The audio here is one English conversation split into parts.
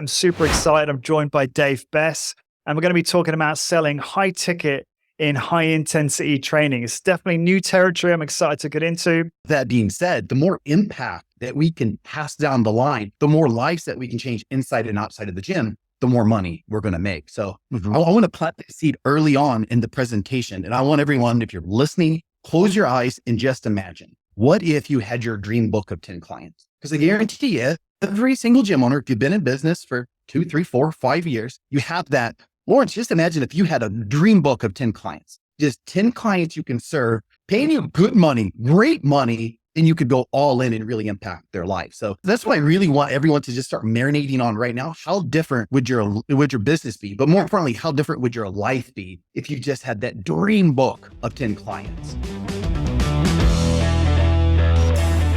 I'm super excited. I'm joined by Dave Bess, and we're going to be talking about selling high ticket in high intensity training. It's definitely new territory I'm excited to get into. That being said, the more impact that we can pass down the line, the more lives that we can change inside and outside of the gym, the more money we're going to make. So I want to plant the seed early on in the presentation. And I want everyone, if you're listening, close your eyes and just imagine, what if you had your dream book of 10 clients? Because I guarantee you, every single gym owner, if you've been in business for 2, 3, 4, 5 years, you have that. Lawrence, just imagine if you had a dream book of 10 clients, just 10 clients you can serve, paying you good money, great money, and you could go all in and really impact their life. So that's what I really want everyone to just start marinating on right now. How different would your business be? But more importantly, how different would your life be if you just had that dream book of 10 clients?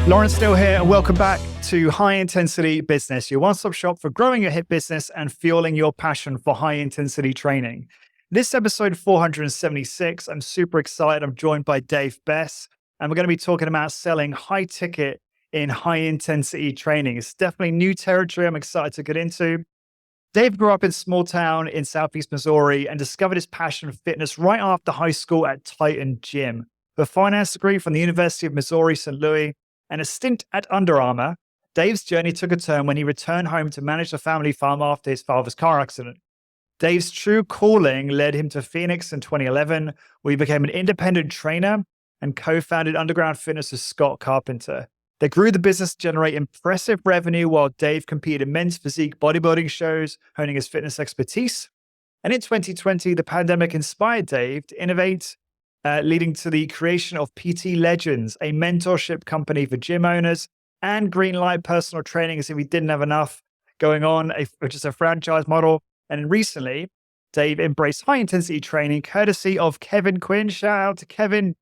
Lawrence still here, and welcome back to High Intensity Business, your one-stop shop for growing your hit business and fueling your passion for high intensity training. This episode 476, I'm super excited. I'm joined by Dave Bess, and we're going to be talking about selling high ticket in high intensity training. It's definitely new territory I'm excited to get into. Dave grew up in a small town in Southeast Missouri and discovered his passion for fitness right after high school at Titan Gym. With a finance degree from the University of Missouri, St. Louis, and a stint at Under Armour, Dave's journey took a turn when he returned home to manage the family farm after his father's car accident. Dave's true calling led him to Phoenix in 2011, where he became an independent trainer and co-founded Underground Fitness with Scott Carpenter. They grew the business to generate impressive revenue while Dave competed in men's physique bodybuilding shows, honing his fitness expertise. And in 2020, the pandemic inspired Dave to innovate, leading to the creation of PT Legends, a mentorship company for gym owners, and Greenlight Personal Training as if he didn't have enough going on, which is a franchise model. And recently, Dave embraced high intensity training courtesy of Kevin Quinn. Shout out to Kevin,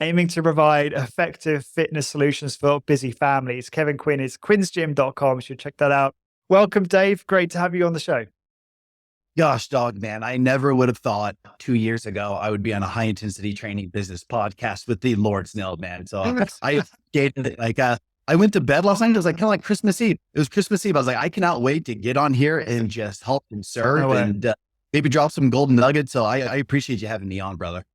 aiming to provide effective fitness solutions for busy families. Kevin Quinn is quinsgym.com. You should check that out. Welcome, Dave. Great to have you on the show. Gosh, dog, man, I never would have thought 2 years ago I would be on a high intensity training business podcast with the Lawrence Nell, man. So I dated it. I went to bed last night. It was like kind of like Christmas Eve. It was Christmas Eve. I was like, I cannot wait to get on here and just help and serve and maybe drop some golden nuggets. So I appreciate you having me on, brother.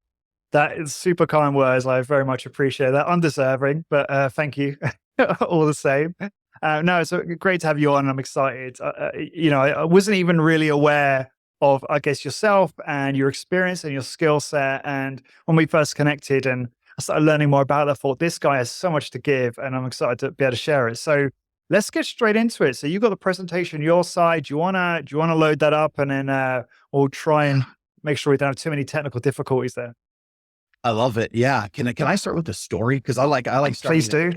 That is super kind words. I very much appreciate that. Undeserving, but thank you all the same. No, it's great to have you on. I'm excited. I wasn't even really aware of, I guess, yourself and your experience and your skill set. And when we first connected and I started learning more about it, I thought this guy has so much to give and I'm excited to be able to share it. So let's get straight into it. So you got the presentation your side. Do you wanna load that up and then we'll try and make sure we don't have too many technical difficulties there. I love it. Yeah. Can I start with the story? Because I like starting. Please do.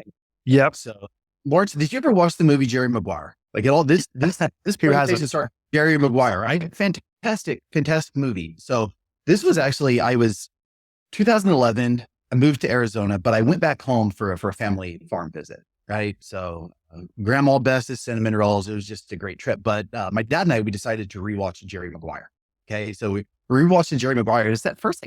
Yep. So Lawrence, did you ever watch the movie Jerry Maguire? Like all this presentation started Jerry Maguire, right? Fantastic movie. So this was actually, 2011, I moved to Arizona, but I went back home for a family farm visit, right? So grandma Bess's cinnamon rolls. It was just a great trip. But my dad and we decided to rewatch Jerry Maguire. Okay. So we rewatched Jerry Maguire. It's that first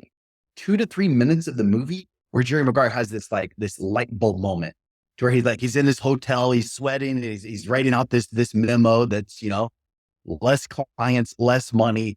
2 to 3 minutes of the movie where Jerry Maguire has this light bulb moment where he's in his hotel, he's sweating, he's writing out this memo that's, less clients, less money.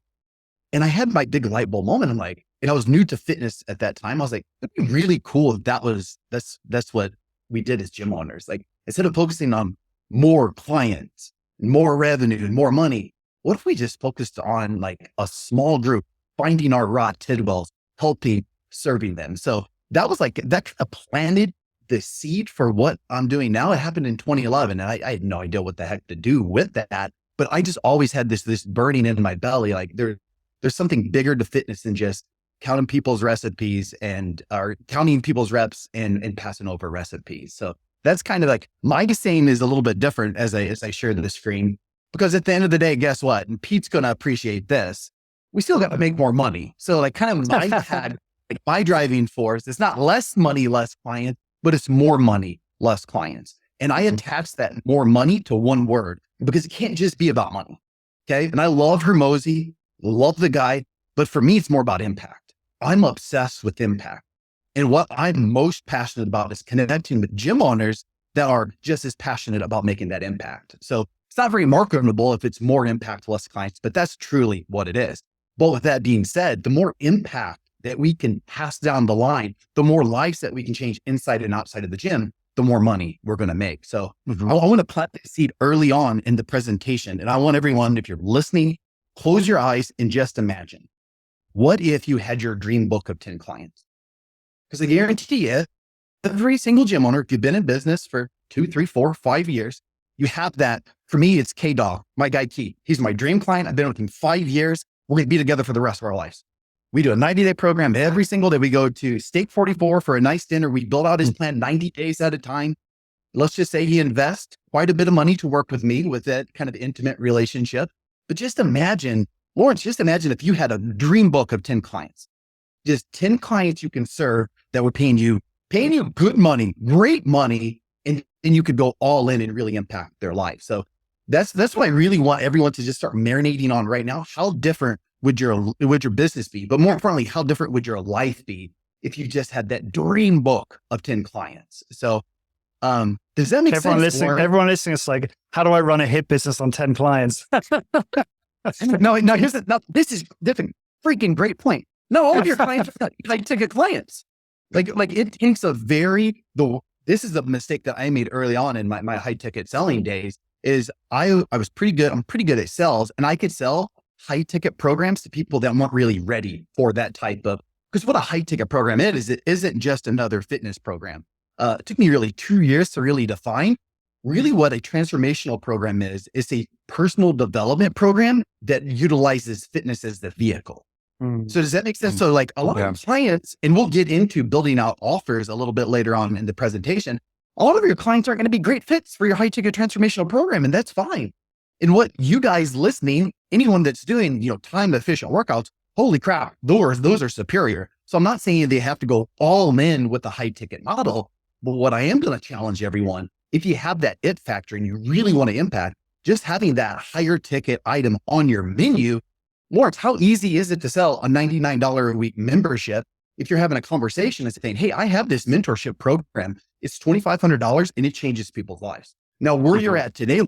And I had my big light bulb moment. I'm like, and I was new to fitness at that time. I was like, it'd be really cool if that's what we did as gym owners. Like, instead of focusing on more clients and more revenue and more money, what if we just focused on like a small group, finding our raw tidwells, helping, serving them. So that was like, that kind of planted the seed for what I'm doing now. It happened in 2011 and I had no idea what the heck to do with that. But I just always had this burning in my belly. Like there's something bigger to fitness than just counting people's recipes or counting people's reps and passing over recipes. So that's kind of like my saying is a little bit different as I share the screen, because at the end of the day, guess what? And Pete's going to appreciate this. We still got to make more money. So like kind of my driving force, it's not less money, less clients, but it's more money, less clients. And I attach that more money to one word because it can't just be about money. Okay. And I love Hermosi, love the guy, but for me, it's more about impact. I'm obsessed with impact. And what I'm most passionate about is connecting with gym owners that are just as passionate about making that impact. So It's not very marketable if it's more impact, less clients, but that's truly what it is. But with that being said, the more impact that we can pass down the line, the more lives that we can change inside and outside of the gym, the more money we're going to make. So I want to plant the seed early on in the presentation. And I want everyone, if you're listening, close your eyes and just imagine, what if you had your dream book of 10 clients? Because I guarantee you, every single gym owner, if you've been in business for 2, 3, 4, 5 years, you have that. For me, it's K-Dog, my guy Key. He's my dream client. I've been with him 5 years. We're going to be together for the rest of our lives. We do a 90-day program every single day. We go to Steak 44 for a nice dinner. We build out his plan 90 days at a time. Let's just say he invests quite a bit of money to work with me with that kind of intimate relationship. But just imagine, Lawrence, just imagine if you had a dream book of 10 clients, just 10 clients you can serve that were paying you good money, great money, and you could go all in and really impact their life. So that's what I really want everyone to just start marinating on right now. How different would your business be? But more importantly, how different would your life be if you just had that dream book of 10 clients? So does that make sense? Everyone listening is like, how do I run a hit business on 10 clients? No, this is different. Freaking great point. No, all of your clients are high ticket clients. Like it takes this is the mistake that I made early on in my high ticket selling days is I was pretty good. I'm pretty good at sales, and I could sell high ticket programs to people that weren't really ready for that type of, because what a high ticket program is, it isn't just another fitness program. It took me really 2 years to really define really what a transformational program is a personal development program that utilizes fitness as the vehicle. So does that make sense? So like a lot of clients, and we'll get into building out offers a little bit later on in the presentation, a lot of your clients aren't going to be great fits for your high ticket transformational program, and that's fine. And what you guys listening, anyone that's doing, time efficient workouts, holy crap, those are superior. So I'm not saying they have to go all in with the high ticket model, but what I am going to challenge everyone, if you have that it factor and you really want to impact, just having that higher ticket item on your menu. Lawrence, how easy is it to sell a $99 a week membership if you're having a conversation and saying, hey, I have this mentorship program. It's $2,500 and it changes people's lives. Now, where you're at today,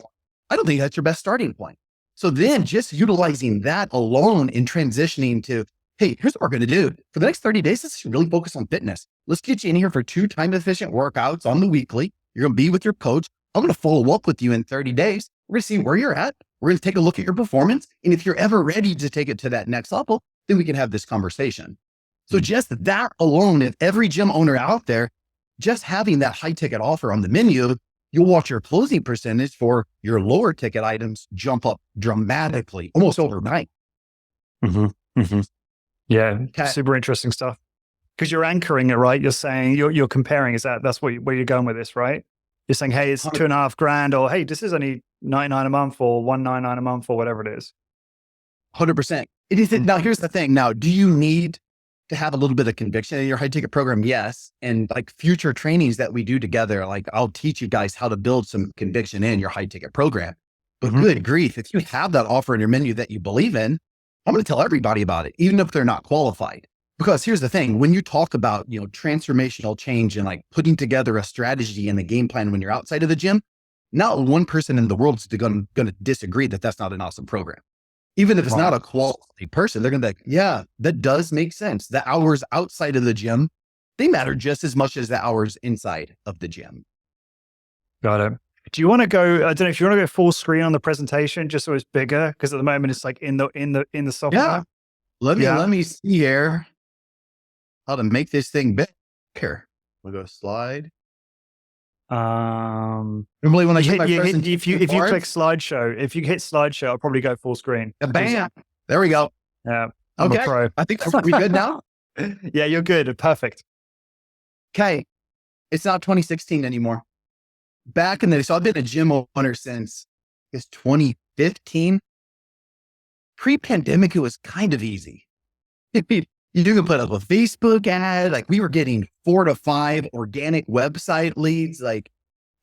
I don't think that's your best starting point. So then just utilizing that alone in transitioning to, hey, here's what we're going to do. For the next 30 days, let's really focus on fitness. Let's get you in here for 2 time efficient workouts on the weekly. You're going to be with your coach. I'm going to follow up with you in 30 days. We're going to see where you're at. We're going to take a look at your performance. And if you're ever ready to take it to that next level, then we can have this conversation. So just that alone, if every gym owner out there, just having that high ticket offer on the menu, you'll watch your closing percentage for your lower ticket items jump up dramatically, almost overnight. Yeah, super interesting stuff. Because you're anchoring it, right? You're saying, you're comparing, that's where you're going with this, right? You're saying, hey, it's $2,500, or hey, this is only $99 a month or $199 a month or whatever it is. 100%. It is. Now, here's the thing. Now, do you need to have a little bit of conviction in your high ticket program? Yes. And like future trainings that we do together, like I'll teach you guys how to build some conviction in your high ticket program. But good grief, if you have that offer in your menu that you believe in, I'm going to tell everybody about it, even if they're not qualified. Because here's the thing, when you talk about, transformational change and like putting together a strategy and a game plan when you're outside of the gym, not one person in the world is going to disagree that that's not an awesome program. Even if it's not a quality person, they're going to be like, yeah, that does make sense. The hours outside of the gym, they matter just as much as the hours inside of the gym. Got it. Do you want to go, I don't know if you want to go full screen on the presentation, just so it's bigger? Because at the moment it's like in the software. Yeah. Let me see here how to make this thing bigger. We'll go slide. Normally when I hit if you click slideshow, if you hit slideshow, I'll probably go full screen. Bam. There we go. Yeah. I'm a pro. I think we good now. Yeah, you're good. Perfect. Okay. It's not 2016 anymore. Back in the day, so I've been a gym owner since 2015. Pre-pandemic, it was kind of easy. You can put up a Facebook ad. Like we were getting 4 to 5 organic website leads. Like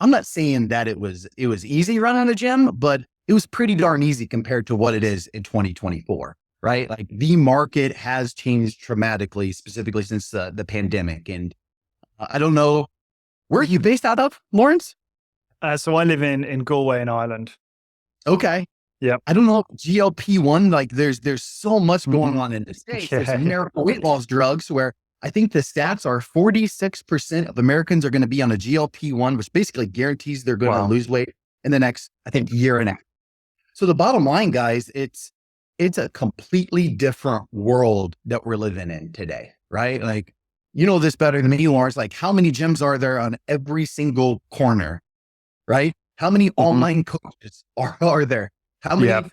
I'm not saying that it was easy running a gym, but it was pretty darn easy compared to what it is in 2024, right? Like the market has changed dramatically, specifically since the pandemic. And I don't know, where are you based out of, Lawrence? So I live in Galway in Ireland. Okay. Yeah. I don't know, GLP-1, like there's so much going on in the States. Yeah. There's miracle weight loss drugs where I think the stats are 46% of Americans are going to be on a GLP-1, which basically guarantees they're going to lose weight in the next, I think, year and a half. So the bottom line, guys, it's a completely different world that we're living in today, right? Like, you know this better than me, Lawrence. Like, how many gyms are there on every single corner, right? How many online coaches are there? How many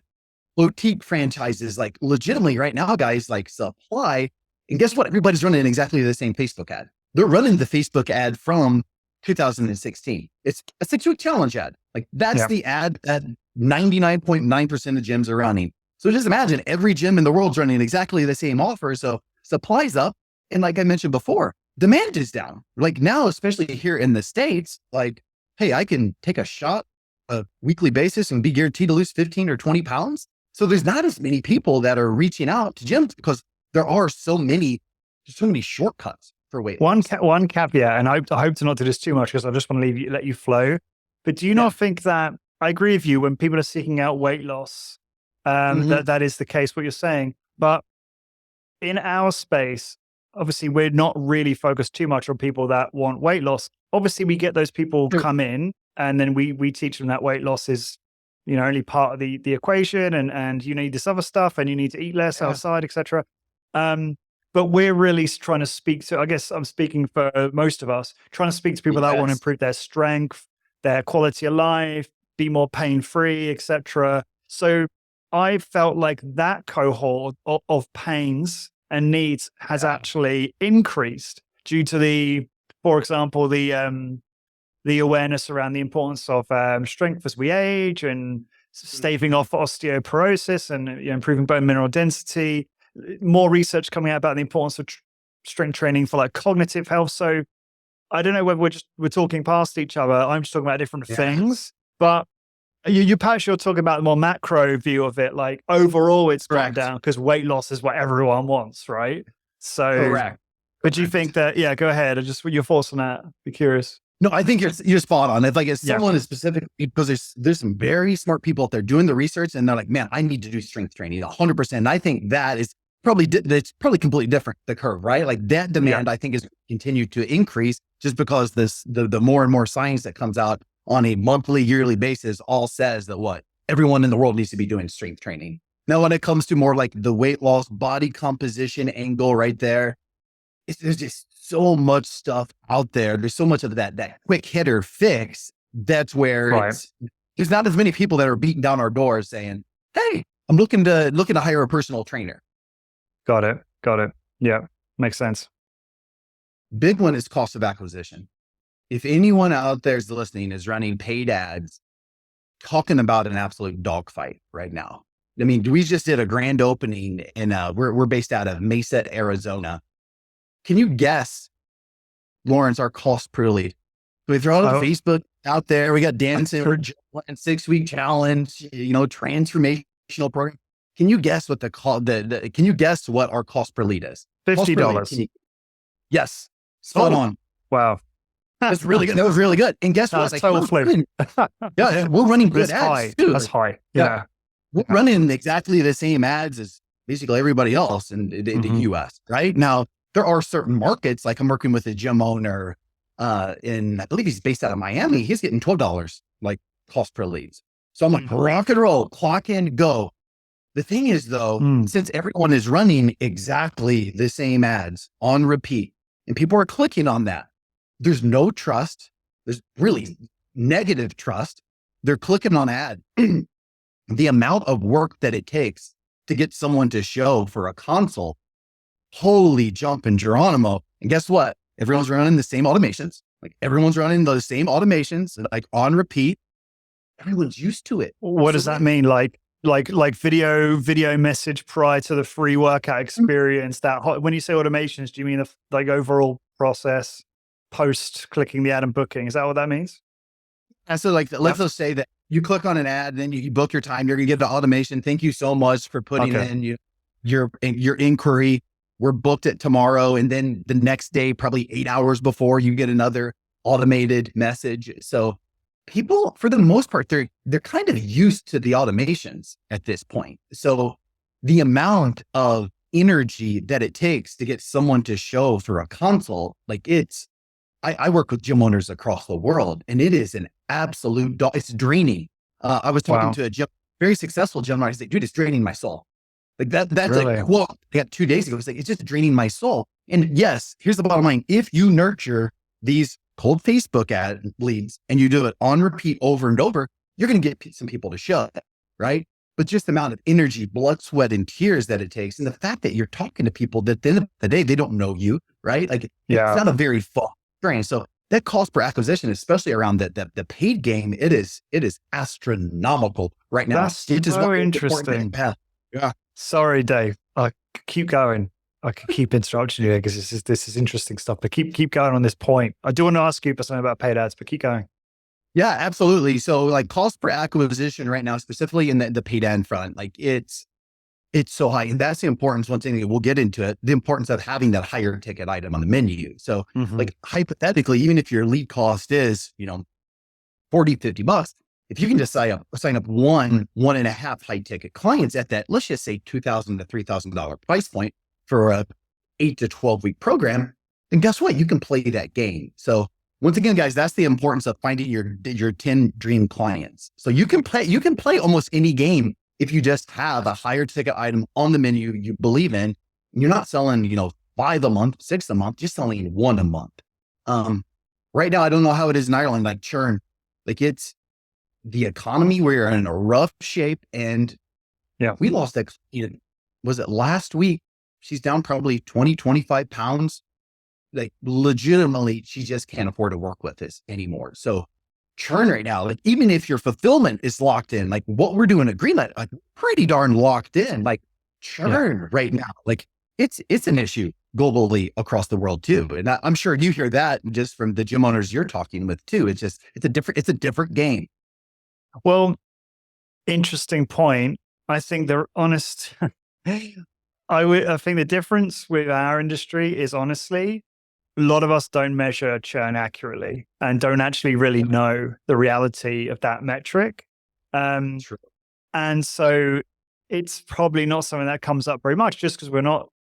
boutique franchises, like legitimately right now, guys, like supply. And guess what? Everybody's running exactly the same Facebook ad. They're running the Facebook ad from 2016. It's a 6-week challenge ad. Like that's the ad that 99.9% of gyms are running. So just imagine every gym in the world's running exactly the same offer. So supply's up. And like I mentioned before, demand is down. Like now, especially here in the States, like, hey, I can take a shot a weekly basis and be guaranteed to lose 15 or 20 pounds. So there's not as many people that are reaching out to gyms because there are so many shortcuts for weight loss. One caveat, and I hope to not do this too much because I just want to let you flow. But do you not think that, I agree with you, when people are seeking out weight loss, that is the case, what you're saying. But in our space, obviously we're not really focused too much on people that want weight loss. Obviously we get those people come in, and then we teach them that weight loss is, only part of the equation, and you need this other stuff, and you need to eat less outside, etc. But we're really trying to speak to, I guess I'm speaking for most of us, trying to speak to people that want to improve their strength, their quality of life, be more pain-free, etc. So I felt like that cohort of pains and needs has actually increased due to for example, the awareness around the importance of strength as we age, and staving off osteoporosis, and improving bone mineral density. More research coming out about the importance of strength training for like cognitive health. So I don't know whether we're talking past each other. I'm just talking about different things, but you perhaps you're talking about the more macro view of it. Like overall, it's gone down because weight loss is what everyone wants, right? So, but do you think that? Yeah, go ahead. Your thoughts on that. Be curious. No, I think you're spot on. If someone is specific, because there's some very smart people out there doing the research, and they're like, man, I need to do strength training 100%. And I think that is probably completely different, the curve, right? Like that demand, I think, is continue to increase just because the more and more science that comes out on a monthly, yearly basis all says that everyone in the world needs to be doing strength training. Now, when it comes to more like the weight loss, body composition angle right there, there's just so much stuff out there. There's so much of that quick hitter fix. That's where there's not as many people that are beating down our doors saying, hey, I'm looking to hire a personal trainer. Got it. Yeah, makes sense. Big one is cost of acquisition. If anyone out there is listening is running paid ads, talking about an absolute dogfight right now. I mean, we just did a grand opening in we're based out of Mesa, Arizona. Can you guess, Lawrence, our cost per lead? We throw out Facebook out there. We got dancing and 6-week challenge, transformational program. Can you guess what can you guess what our cost per lead is? $50. Yes. Spot on. Wow. That's really good. That was really good. And guess what? We're running good ads too. That's high. Yeah. We're running exactly the same ads as basically everybody else in the US, right? Now, there are certain markets, like I'm working with a gym owner I believe he's based out of Miami. He's getting $12 like cost per leads. So I'm like, rock and roll, clock in, go. The thing is though, since everyone is running exactly the same ads on repeat and people are clicking on that, there's no trust. There's really negative trust. They're clicking on ad. The amount of work that it takes to get someone to show for a consult, holy jumping Geronimo. And guess what? Everyone's running the same automations. Like everyone's running those same automations, like on repeat. Everyone's used to it. What does that mean? Like video message prior to the free workout experience. That when you say automations, do you mean the overall process post clicking the ad and booking? Is that what that means? And so let's just say that you click on an ad, and then you book your time. You're going to get the automation. Thank you so much for putting in your inquiry. We're booked it tomorrow. And then the next day, probably 8 hours before, you get another automated message. So people, for the most part, they're kind of used to the automations at this point. So the amount of energy that it takes to get someone to show for a consult, like I work with gym owners across the world, and it is an absolute, it's draining. I was talking to a very successful gym owner. I said, dude, it's draining my soul. Like that's really? A quote I got 2 days ago. It's like, it's just draining my soul. And yes, here's the bottom line. If you nurture these cold Facebook ad leads and you do it on repeat over and over, you're going to get some people to show, right? But just the amount of energy, blood, sweat, and tears that it takes. And the fact that you're talking to people that at the end of the day, they don't know you, right? Like it's not a very fun experience. So that cost per acquisition, especially around the paid game, it is astronomical right now. That's so interesting. Yeah. Sorry, Dave. Keep going. I could keep interrupting you because this is interesting stuff. But keep going on this point. I do want to ask you something about paid ads, but keep going. Yeah, absolutely. So like cost per acquisition right now, specifically in the paid ad front, like it's so high. And that's the importance. One thing that we'll get into it, the importance of having that higher ticket item on the menu. So like hypothetically, even if your lead cost is, $40, $50, if you can just sign up one and a half high ticket clients at that, let's just say $2,000 to $3,000 price point for a 8 to 12 week program, then guess what? You can play that game. So once again, guys, that's the importance of finding your 10 dream clients. So you can play almost any game if you just have a higher ticket item on the menu you believe in. You're not selling, 5 a month, 6 a month, just selling 1 a month. Right now, I don't know how it is in Ireland, like churn, like it's the economy, we're in a rough shape. And we lost that, was it last week? She's down probably 20, 25 pounds. Like legitimately, she just can't afford to work with this anymore. So churn right now, like even if your fulfillment is locked in, like what we're doing at Greenlight, like pretty darn locked in, like churn right now, like it's an issue globally across the world too. And I'm sure you hear that just from the gym owners you're talking with too. It's a different game. Well, interesting point. I think they're honest. I think the difference with our industry is honestly, a lot of us don't measure churn accurately and don't actually really know the reality of that metric. True. And so it's probably not something that comes up very much just because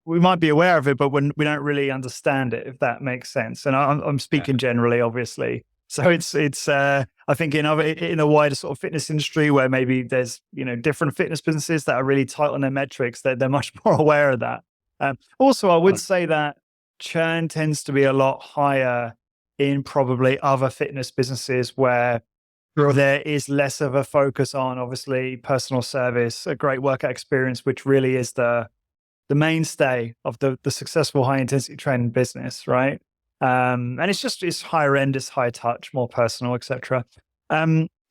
we might be aware of it, but we don't really understand it, if that makes sense. And I'm speaking generally, obviously. So it's I think in a wider sort of fitness industry where maybe there's, different fitness businesses that are really tight on their metrics, they're much more aware of that. Also, I would say that churn tends to be a lot higher in probably other fitness businesses where there is less of a focus on obviously personal service, a great workout experience, which really is the mainstay of the successful high intensity training business, right? And it's higher end, it's high touch, more personal, etc.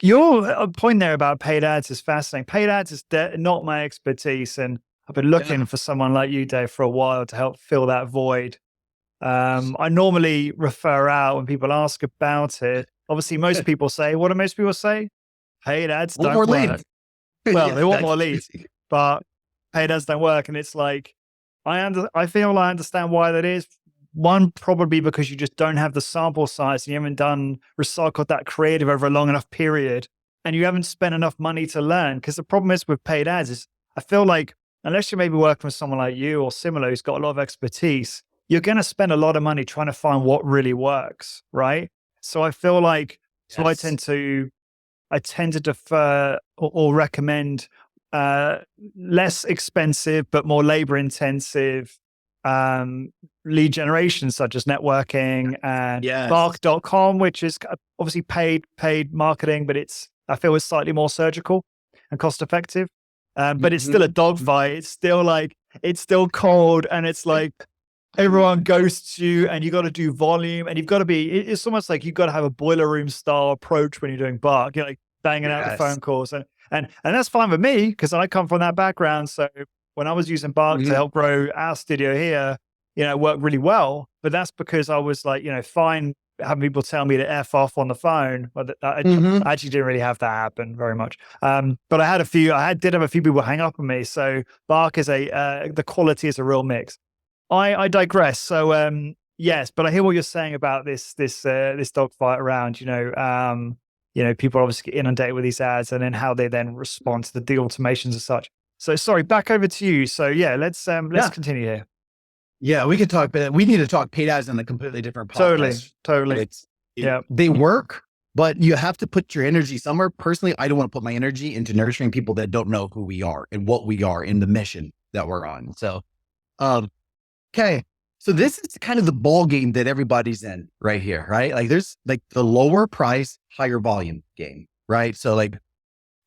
Your point there about paid ads is fascinating. Paid ads is not my expertise, and I've been looking for someone like you, Dave, for a while to help fill that void. I normally refer out when people ask about it. Obviously, most people say, what do most people say? Paid ads don't work. Well, they want more leads, but paid ads don't work. And it's like, I feel I understand why that is. One, probably because you just don't have the sample size and you haven't recycled that creative over a long enough period, and you haven't spent enough money to learn. Because the problem is with paid ads is I feel like unless you're maybe working with someone like you or similar who's got a lot of expertise, you're going to spend a lot of money trying to find what really works, right? So I feel like, so I tend to defer or recommend less expensive but more labor intensive lead generation, such as networking and bark.com, which is obviously paid marketing, but I feel it's slightly more surgical and cost effective. But it's still a dogfight. It's still cold, and it's like everyone ghosts you, and you got to do volume, and you've got to it's almost like you've got to have a boiler room style approach when you're doing bark, like banging out the phone calls. And that's fine with me because I come from that background. So when I was using bark to help grow our studio here, it worked really well. But that's because I was like, fine having people tell me to F off on the phone. But I actually didn't really have that happen very much. But I did have a few people hang up on me. So bark is the quality is a real mix. I digress. So yes, but I hear what you're saying about this dogfight around, people obviously get inundated with these ads, and then how they then respond to the automations and such. So sorry, back over to you. So yeah, let's continue here. Yeah, we could talk, but we need to talk paid ads on a completely different podcast. Totally. They work, but you have to put your energy somewhere. Personally, I don't want to put my energy into nurturing people that don't know who we are and what we are and the mission that we're on. So, okay. So this is kind of the ball game that everybody's in right here, right? Like there's like the lower price, higher volume game, right? So like,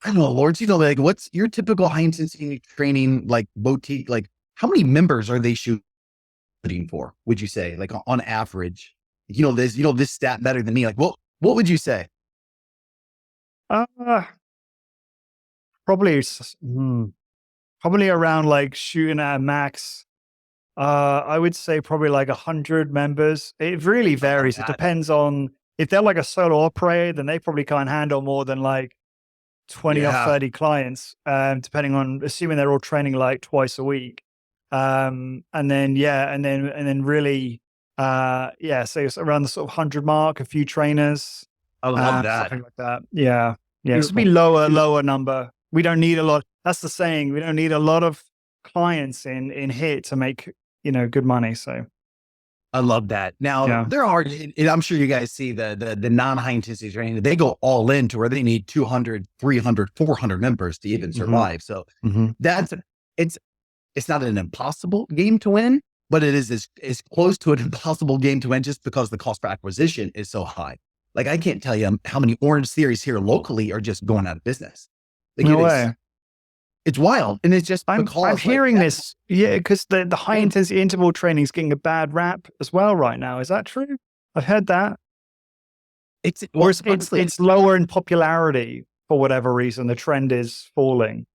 I don't know, Lawrence, like what's your typical high intensity training, like boutique, like how many members are they shooting for, would you say, like on average? This stat better than me. Like what would you say? Probably around like shooting at a max. I would say probably like 100 members. It really varies. It depends on if they're like a solo operator, then they probably can't handle more than like 20 or 30 clients, depending on, assuming they're all training like twice a week. And then really, so it's around the sort of 100 mark, a few trainers. I love that. Something like that. Yeah. Yeah. It's be lower number. We don't need a lot. That's the saying. We don't need a lot of clients in HIT to make, good money. So I love that. Now there are, and I'm sure you guys see the non-high intensity training, they go all in to where they need 200, 300, 400 members to even survive. So it's not an impossible game to win, but it is as close to an impossible game to win just because the cost per acquisition is so high. Like I can't tell you how many Orange Theories here locally are just going out of business. Like, no way. It's wild. And it's just, I'm hearing this. Yeah. Because the high intensity interval training is getting a bad rap as well right now. Is that true? I've heard that. It's lower in popularity for whatever reason. The trend is falling.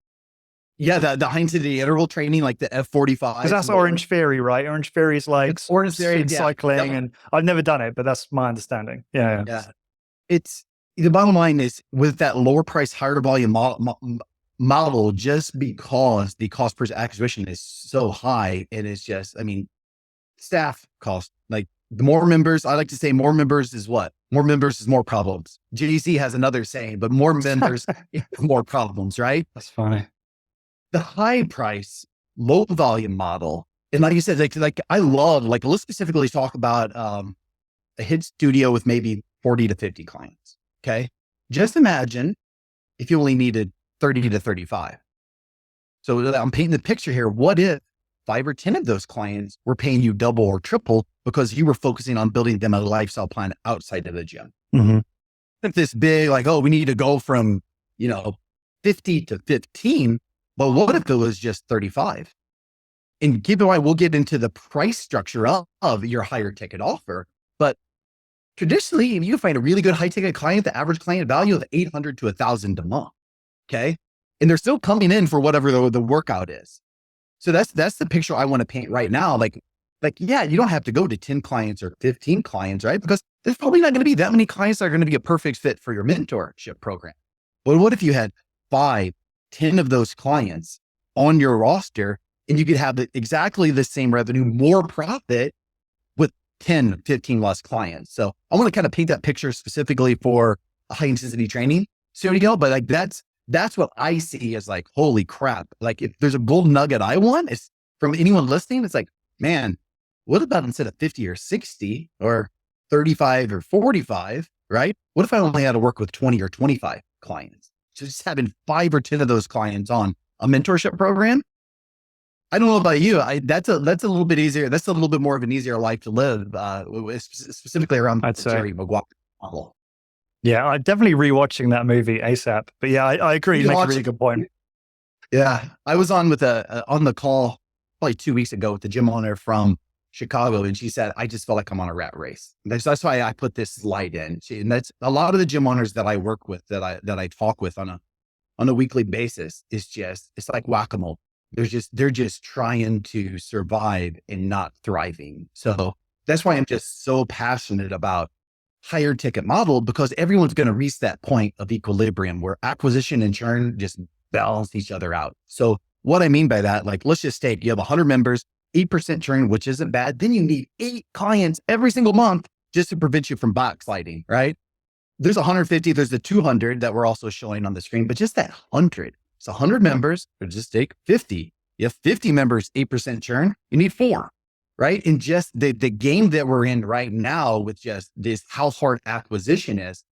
Yeah. The high intensity interval training, like the F45. Because that's Orange Theory, right? Orange Theory is like Orange Theory cycling. And I've never done it, but that's my understanding. Yeah. It's the bottom line is with that lower price, higher volume model, just because the cost per acquisition is so high, and it's just, staff cost, like the more members, I like to say more members is what? More members is more problems. GDC has another saying, but more members, more problems, right? That's funny. The high price, low volume model. And like you said, like I love, like let's specifically talk about a HIT studio with maybe 40 to 50 clients. Okay. Just imagine if you only needed 30 to 35. So I'm painting the picture here. What if 5 or 10 of those clients were paying you double or triple because you were focusing on building them a lifestyle plan outside of the gym? If this big, like, oh, we need to go from, 50 to 15, but what if it was just 35? And keep in mind, we'll get into the price structure of your higher ticket offer. But traditionally, if you find a really good high ticket client, the average client value of 800 to 1,000 a month. Okay. And they're still coming in for whatever the workout is. So that's the picture I want to paint right now. Like, yeah, you don't have to go to 10 clients or 15 clients, right? Because there's probably not going to be that many clients that are going to be a perfect fit for your mentorship program. But what if you had 5, 10 of those clients on your roster and you could have exactly the same revenue, more profit with 10, 15 less clients? So I want to kind of paint that picture specifically for a high intensity training studio, but like that's what I see as like, holy crap. Like if there's a gold nugget I want, it's from anyone listening. It's like, man, what about instead of 50 or 60 or 35 or 45, right? What if I only had to work with 20 or 25 clients? So just having 5 or 10 of those clients on a mentorship program. I don't know about you. That's a little bit easier. That's a little bit more of an easier life to live, specifically around the Jerry Maguire model. Yeah, I'm definitely rewatching that movie ASAP. But yeah, I agree. You make a really good point. Yeah, I was on on the call probably 2 weeks ago with the gym owner from Chicago, and she said, "I just felt like I'm on a rat race." That's why I put this slide in. And that's a lot of the gym owners that I work with, that I talk with on a weekly basis. It's like whack-a-mole. They're just trying to survive and not thriving. So that's why I'm just so passionate about higher ticket model, because everyone's going to reach that point of equilibrium where acquisition and churn just balance each other out. So what I mean by that, like, let's just state you have 100 members, 8% churn, which isn't bad. Then you need 8 clients every single month just to prevent you from backsliding, right? there's 150, there's the 200 that we're also showing on the screen, but just that 100. It's 100 members, or just take 50. You have 50 members, 8% churn, you need 4, right? And just the game that we're in right now with just this how hard acquisition is,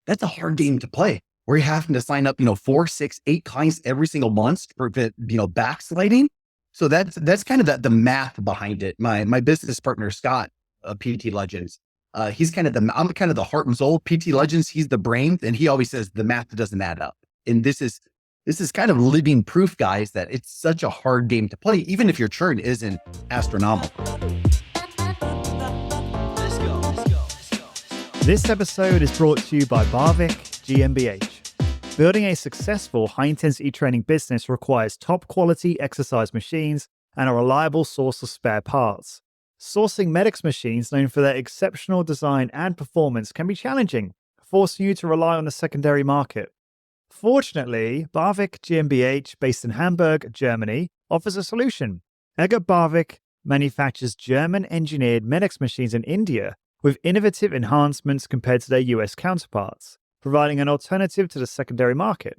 that's a hard game to play. Where you're having to sign up, 4, 6, 8 clients every single month to prevent, backsliding. So that's kind of the math behind it. My business partner, Scott, PT Legends, he's kind of I'm kind of the heart and soul. PT Legends, he's the brain, and he always says the math doesn't add up. And this is kind of living proof, guys, that it's such a hard game to play, even if your churn isn't astronomical. This episode is brought to you by Barvik GmbH. Building a successful high-intensity training business requires top-quality exercise machines and a reliable source of spare parts. Sourcing Medix machines known for their exceptional design and performance can be challenging, forcing you to rely on the secondary market. Fortunately, Barvik GmbH, based in Hamburg, Germany, offers a solution. Egert Barvik manufactures German-engineered Medix machines in India with innovative enhancements compared to their US counterparts, providing an alternative to the secondary market.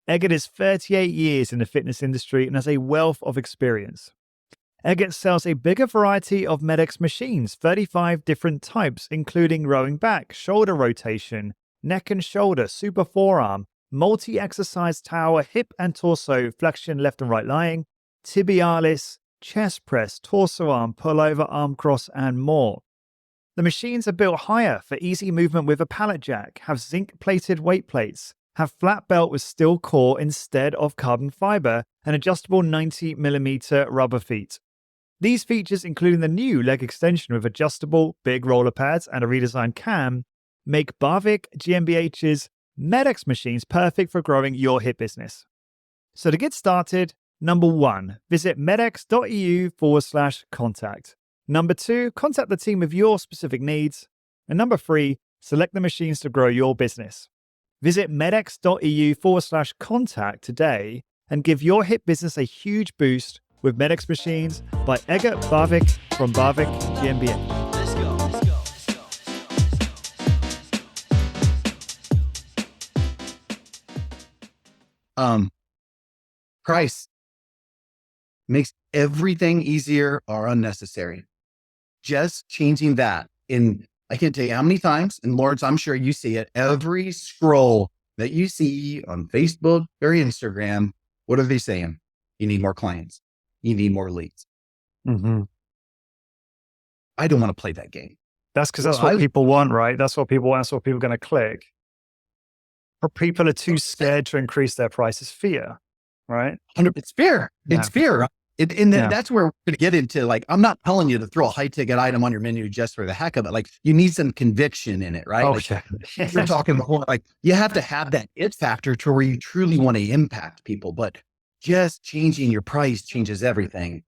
Egert is 38 years in the fitness industry and has a wealth of experience. Egert sells a bigger variety of Medix machines, 35 different types, including rowing back, shoulder rotation, neck and shoulder, super forearm, multi-exercise tower, hip and torso, flexion left and right lying, tibialis, chest press, torso arm, pullover, arm cross, and more. The machines are built higher for easy movement with a pallet jack, have zinc-plated weight plates, have flat belt with steel core instead of carbon fiber, and adjustable 90mm rubber feet. These features, including the new leg extension with adjustable big roller pads and a redesigned cam, make Barvik GmbH's Medix machines perfect for growing your hip business. So to get started, number 1, visit medx.eu/contact. Number 2, contact the team with your specific needs. And number 3, select the machines to grow your business. Visit medx.eu/contact today and give your hip business a huge boost with Medix machines by Egert Barvik from Barvik GmbH. Price makes everything easier or unnecessary. Just changing that. I can't tell you how many times, and Lawrence, I'm sure you see it, every scroll that you see on Facebook or Instagram, what are they saying? You need more clients. You need more leads. Mm-hmm. I don't want to play that game. That's because that's what people want, right? That's what people want. That's what people are going to click. Or people are too scared to increase their prices. Fear, right? It's fear. Yeah. It's fear. That's where we're going to get into, I'm not telling you to throw a high ticket item on your menu just for the heck of it. You need some conviction in it, right? Oh, You're talking before, you have to have that it factor to where you truly want to impact people, but just changing your price changes everything.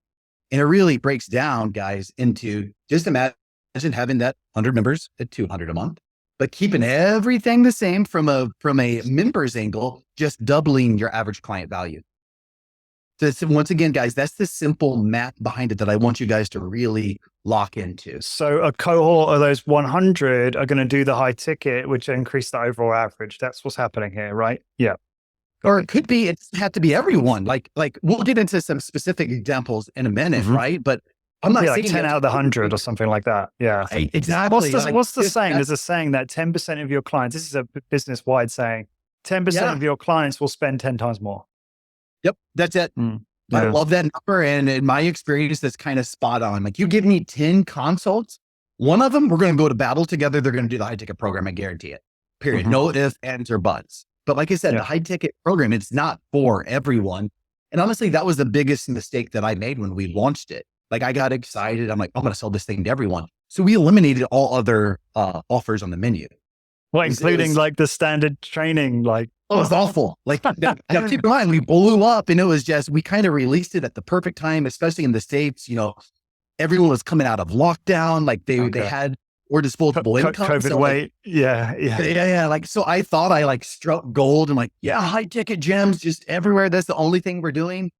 And it really breaks down, guys, into just imagine having that 100 members at $200 a month, but keeping everything the same from a member's angle, just doubling your average client value. So once again, guys, that's the simple math behind it that I want you guys to really lock into. So a cohort of those 100 are going to do the high ticket, which increase the overall average. That's what's happening here, right? Yeah. Or it could be, it doesn't have to be everyone. We'll get into some specific examples in a minute, Mm-hmm. right? But I'm not saying 10 out of the 100 or something like that. Yeah. Exactly. What's the saying? There's a saying that 10% of your clients, this is a business-wide saying, 10% of your clients will spend 10 times more. Yep, that's it. I love that number. And in my experience, that's kind of spot on. You give me 10 consults, one of them, we're going to go to battle together. They're going to do the high ticket program. I guarantee it. Period. Mm-hmm. No ifs, ands, or buts. But like I said, the high ticket program, it's not for everyone. And honestly, that was the biggest mistake that I made when we launched it. I got excited. I'm I'm going to sell this thing to everyone. So we eliminated all other offers on the menu. Well, including the standard training, Oh, it was awful. Now keep in mind, we blew up, and it was just, we kind of released it at the perfect time, especially in the States. Everyone was coming out of lockdown. They had more disposable income. COVID weight. Yeah. So I thought I struck gold and high ticket gems just everywhere. That's the only thing we're doing.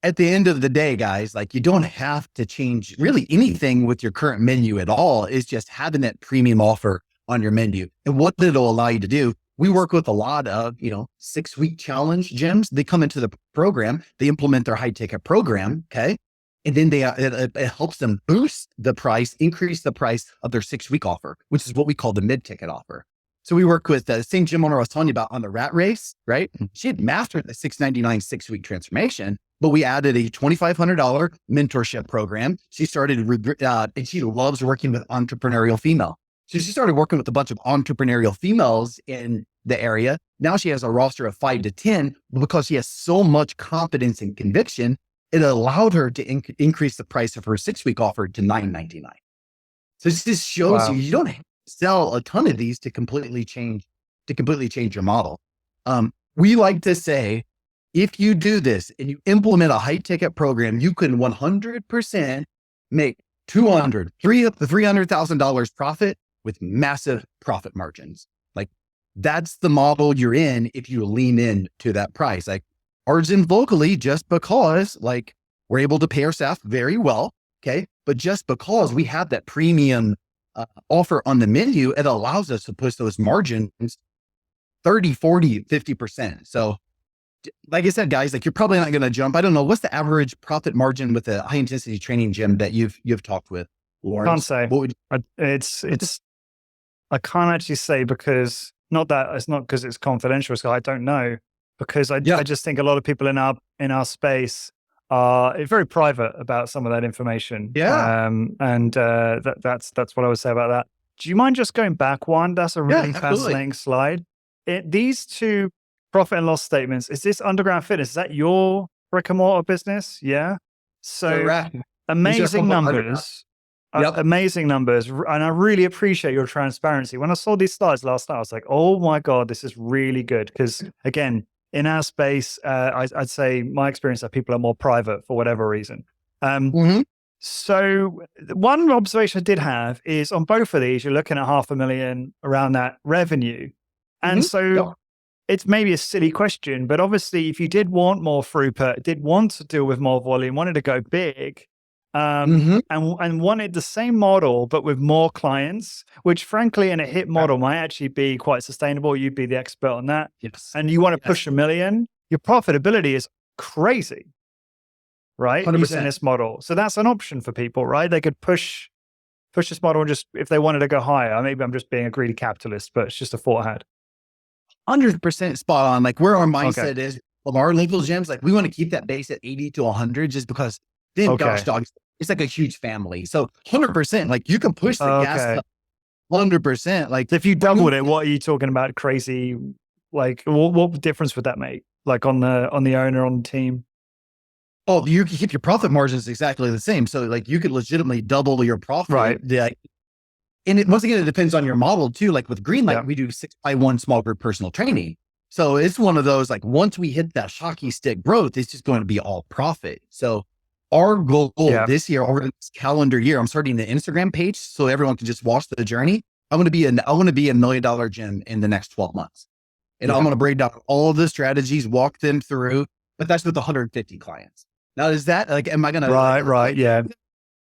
At the end of the day, guys, you don't have to change really anything with your current menu at all. It's just having that premium offer on your menu. And what it'll allow you to do, we work with a lot of, 6-week challenge gyms. They come into the program, they implement their high ticket program. Okay. And then it helps them boost the price, increase the price of their 6-week offer, which is what we call the mid-ticket offer. So we work with the same gym owner I was telling you about on the rat race, right? She had mastered the $699 6-week transformation, but we added a $2,500 mentorship program. She started, and she loves working with entrepreneurial female. So she started working with a bunch of entrepreneurial females in the area. Now she has a roster of 5 to 10 because she has so much confidence and conviction. It allowed her to increase the price of her 6-week offer to $999. So this just shows you don't have to sell a ton of these to completely change your model. We like to say, if you do this and you implement a high ticket program, you can 100% make $300,000 profit with massive profit margins. Like that's the model you're in if you lean in to that price. Like ours in locally, just because like we're able to pay our staff very well. Okay. But just because we have that premium offer on the menu, it allows us to push those margins 30, 40, 50%. So like I said, guys, like you're probably not going to jump. I don't know. What's the average profit margin with a high intensity training gym that you've talked with, Lawrence? Can't say. I can't actually say because not because it's confidential. So I don't know because I just think a lot of people in our space are very private about some of that information. Yeah. That's what I would say about that. Do you mind just going back one? That's a really fascinating slide. These two profit and loss statements, is this Underground Fitness? Is that your brick and mortar business? Yeah. So amazing numbers. Amazing numbers. And I really appreciate your transparency. When I saw these slides last night, I was like, oh my God, this is really good. Because again, in our space, I'd say my experience that people are more private for whatever reason. So one observation I did have is on both of these, you're looking at $500,000 around that revenue. And it's maybe a silly question, but obviously if you did want more throughput, did want to deal with more volume, wanted to go big, and wanted the same model, but with more clients, which frankly in a hit model might actually be quite sustainable. You'd be the expert on that. Yes. And you want to push $1 million, your profitability is crazy, right? 100%. Using this model. So that's an option for people, right? They could push this model and just, if they wanted to go higher, maybe I'm just being a greedy capitalist, but it's just a thought I had. 100% spot on. Like where our mindset is of our local gyms, like we want to keep that base at 80 to 100 just because then gosh dogs, it's like a huge family. So 100%, like you can push the gas up 100%. Like if you doubled it, what are you talking about? Crazy. Like what difference would that make? Like on the owner, on the team? Oh, you can keep your profit margins exactly the same. So like you could legitimately double your profit. Right. And once again, it depends on your model too. Like with Greenlight, we do 6x1 small group personal training. So it's one of those, like once we hit that hockey stick growth, it's just going to be all profit. So our goal this year, over this calendar year, I'm starting the Instagram page so everyone can just watch the journey. I want to be a $1 million gym in the next 12 months. And I'm going to break down all of the strategies, walk them through, but that's with 150 clients. Now, is that like, am I going to? Right. Yeah.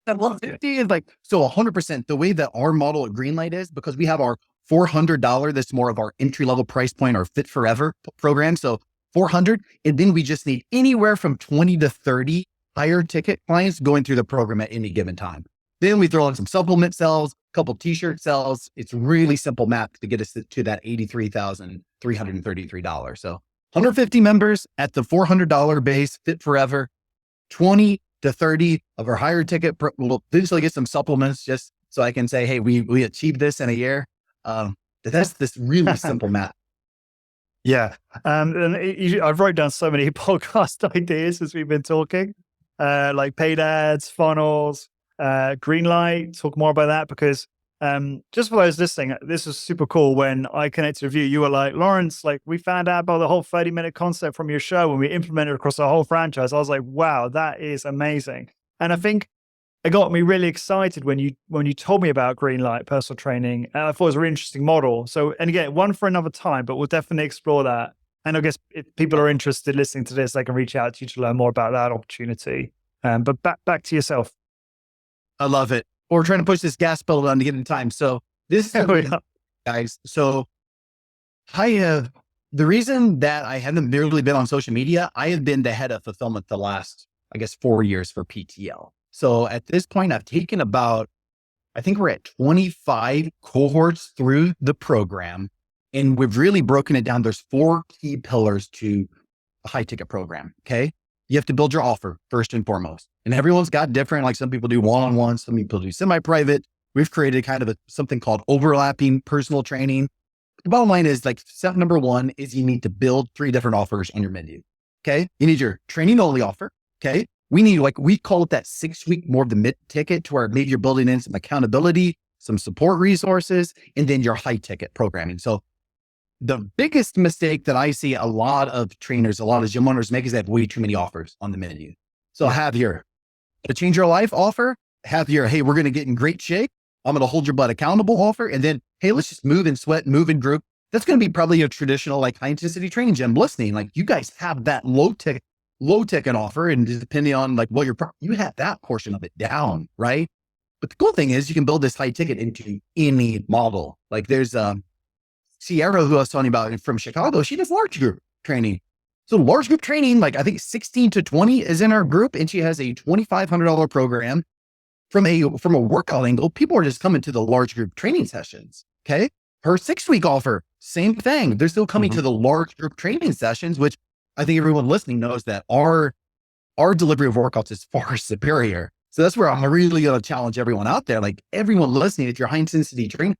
That 150 is like, so 100%, the way that our model at Greenlight is, because we have our $400, that's more of our entry level price point, our Fit Forever program. So 400. And then we just need anywhere from 20 to 30 higher ticket clients going through the program at any given time. Then we throw in some supplement sales, a couple t-shirt sales. It's really simple math to get us to that $83,333. So 150 members at the $400 base, Fit Forever, 20 to 30 of our higher ticket. We'll eventually get some supplements just so I can say, hey, we achieved this in a year. That's this really simple math. Yeah. I've wrote down so many podcast ideas as we've been talking, like paid ads, funnels, Greenlight, talk more about that because just for those listening, this was super cool. When I connected with you, you were like, Lawrence, like we found out about the whole 30-minute concept from your show and we implemented it across the whole franchise. I was like, wow, that is amazing. And I think it got me really excited when you told me about Greenlight personal training. And I thought it was a really interesting model. So, and again, one for another time, but we'll definitely explore that. And I guess if people are interested listening to this, they can reach out to you to learn more about that opportunity. But back to yourself. I love it. We're trying to push this gas pedal down to get in time. So this is guys. So I have the reason that I haven't really been on social media, I have been the head of fulfillment the last, I guess, 4 years for PTL. So at this point, I've taken about, I think we're at 25 cohorts through the program. And we've really broken it down. There's 4 key pillars to a high ticket program. Okay. You have to build your offer first and foremost. And everyone's got different, like some people do one-on-one, some people do semi-private. We've created kind of something called overlapping personal training. The bottom line is like step number 1 is you need to build 3 different offers on your menu. Okay. You need your training only offer. Okay. We need, like, we call it that 6-week, more of the mid ticket, to where maybe you're building in some accountability, some support resources, and then your high ticket programming. So the biggest mistake that I see a lot of trainers, a lot of gym owners make is they have way too many offers on the menu. So have your to change your life offer, have your, hey, we're going to get in great shape, I'm going to hold your butt accountable offer. And then, hey, let's just move and sweat, move and group. That's going to be probably a traditional, like, high intensity training gym listening. Like, you guys have that low ticket offer. And depending on like what you have that portion of it down, right? But the cool thing is you can build this high ticket into any model. Like there's Sierra, who I was talking about from Chicago, she does large group training. So large group training, like I think 16 to 20 is in our group, and she has a $2,500 program. From a workout angle, people are just coming to the large group training sessions. Okay. Her 6-week offer, same thing. They're still coming to the large group training sessions, which I think everyone listening knows that our delivery of workouts is far superior. So that's where I'm really going to challenge everyone out there. Like everyone listening, if you're high intensity training,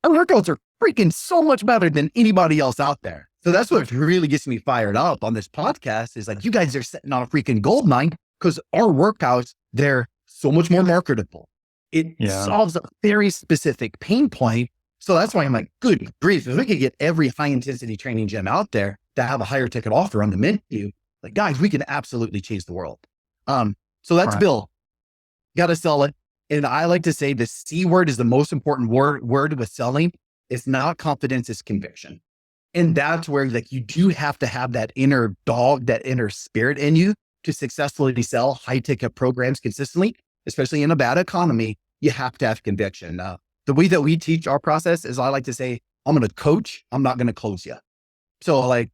our workouts are freaking so much better than anybody else out there. So that's what really gets me fired up on this podcast is like, you guys are sitting on a freaking gold mine because our workouts, they're so much more marketable. It solves a very specific pain point. So that's why I'm like, good grief, if we could get every high intensity training gym out there to have a higher ticket offer on the menu, like guys, we can absolutely change the world. So that's Bill. Got to sell it. And I like to say the C word is the most important word with selling. It's not confidence, it's conviction. And that's where like you do have to have that inner dog, that inner spirit in you to successfully sell high ticket programs consistently, especially in a bad economy. You have to have conviction. The way that we teach our process is I like to say, I'm going to coach, I'm not going to close you. So like,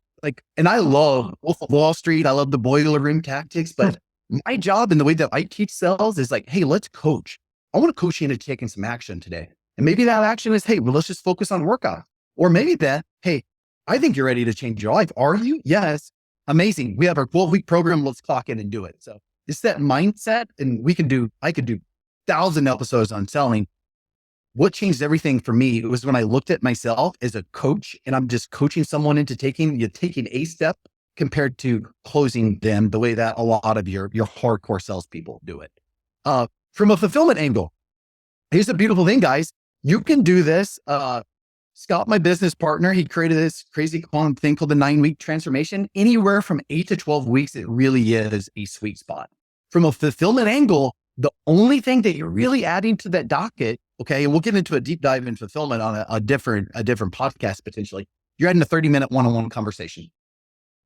and I love Wolf of Wall Street. I love the boiler room tactics, but my job and the way that I teach sales is like, hey, let's coach. I want to coach you into taking some action today. And maybe that action is, hey, well, let's just focus on workout. Or maybe that, hey, I think you're ready to change your life. Are you? Yes. Amazing. We have our 12-week program. Let's clock in and do it. So it's that mindset. And I could do 1,000 episodes on selling. What changed everything for me was when I looked at myself as a coach and I'm just coaching someone into taking a step compared to closing them the way that a lot of your hardcore salespeople do it. From a fulfillment angle, here's the beautiful thing, guys. You can do this. Scott, my business partner, he created this crazy thing called the 9-week transformation. Anywhere from 8 to 12 weeks, it really is a sweet spot. From a fulfillment angle, the only thing that you're really adding to that docket, okay, and we'll get into a deep dive in fulfillment on a different podcast potentially. You're adding a 30-minute one-on-one conversation.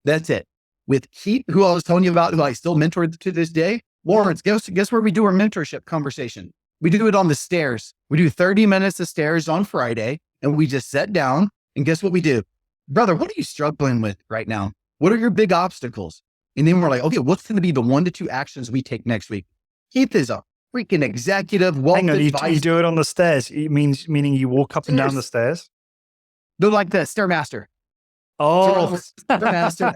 That's it. With Keith, who I was telling you about, who I still mentor to this day, Lawrence, guess where we do our mentorship conversation? We do it on the stairs. We do 30 minutes of stairs on Friday, and we just sit down, and guess what we do? Brother, what are you struggling with right now? What are your big obstacles? And then we're like, okay, what's going to be the 1 to 2 actions we take next week? Keith is a freaking executive. Hang on, you do it on the stairs. Meaning you walk up and down the stairs? They're like the Stairmaster. Oh, Stairmaster.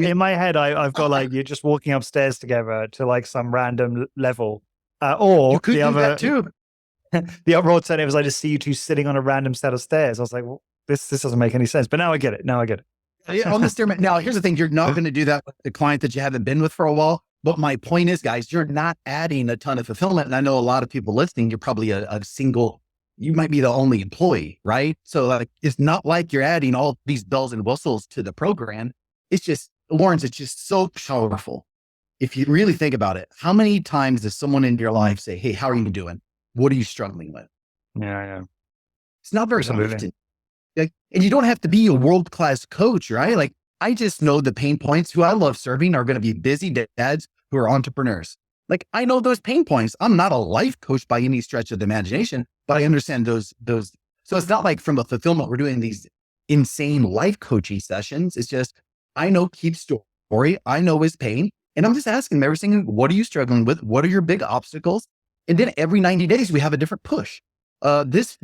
in my head, I've got like, you're just walking upstairs together to like some random level. Or you could do that too. The other alternative is I just see you two sitting on a random set of stairs. I was like, well, this doesn't make any sense. But now I get it. Yeah, on the stairmaster. Now, here's the thing. You're not going to do that with the client that you haven't been with for a while. But my point is, guys, you're not adding a ton of fulfillment. And I know a lot of people listening, you're probably you might be the only employee, right? So like, it's not like you're adding all these bells and whistles to the program. It's just, Lawrence, it's just so powerful. If you really think about it, how many times does someone in your life say, hey, how are you doing? What are you struggling with? Yeah. It's not very often. Like, and you don't have to be a world-class coach, right? Like, I just know the pain points. Who I love serving are going to be busy dads who are entrepreneurs. Like, I know those pain points. I'm not a life coach by any stretch of the imagination, but I understand those So it's not like from a fulfillment, we're doing these insane life coaching sessions. It's just, I know Keith's story. I know his pain. And I'm just asking him every single, what are you struggling with? What are your big obstacles? And then every 90 days, we have a different push. This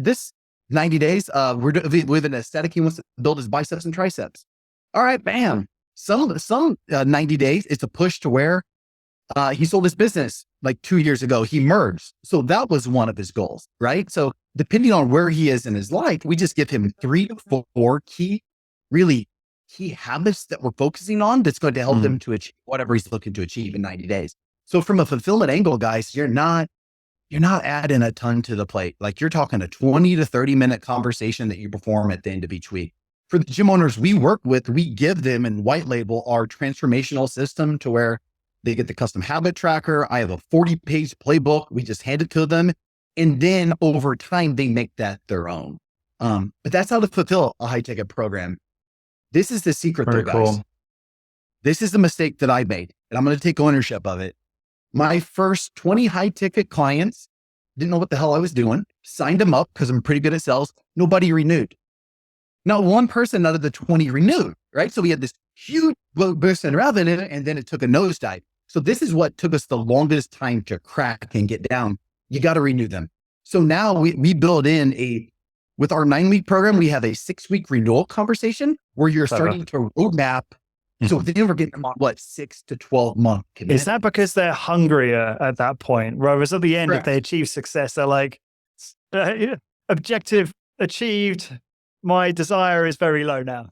90 days, we're with an aesthetic. He wants to build his biceps and triceps. All right, bam. Some 90 days, it's a push to where he sold his business like 2 years ago. He merged. So that was one of his goals, right? So depending on where he is in his life, we just give him 3 to 4 key habits that we're focusing on that's going to help him to achieve whatever he's looking to achieve in 90 days. So from a fulfillment angle, guys, you're not adding a ton to the plate. Like you're talking a 20 to 30 minute conversation that you perform at the end of each week. For the gym owners we work with, we give them and white label our transformational system to where they get the custom habit tracker. I have a 40-page playbook. We just hand it to them. And then over time, they make that their own. But that's how to fulfill a high ticket program. This is the secret though, guys. Cool. This is the mistake that I made, and I'm going to take ownership of it. My first 20 high ticket clients didn't know what the hell I was doing, signed them up because I'm pretty good at sales. Nobody renewed. Not one person out of the 20 renewed, right? So we had this huge burst in revenue, and then it took a nosedive. So this is what took us the longest time to crack and get down. You got to renew them. So now we build in with our 9-week program, we have a 6-week renewal conversation where you're starting to roadmap. So then we're getting them 6 to 12 month commitment. Is that because they're hungrier at that point? Whereas at the end, Correct. If they achieve success, they're like, objective achieved. My desire is very low now.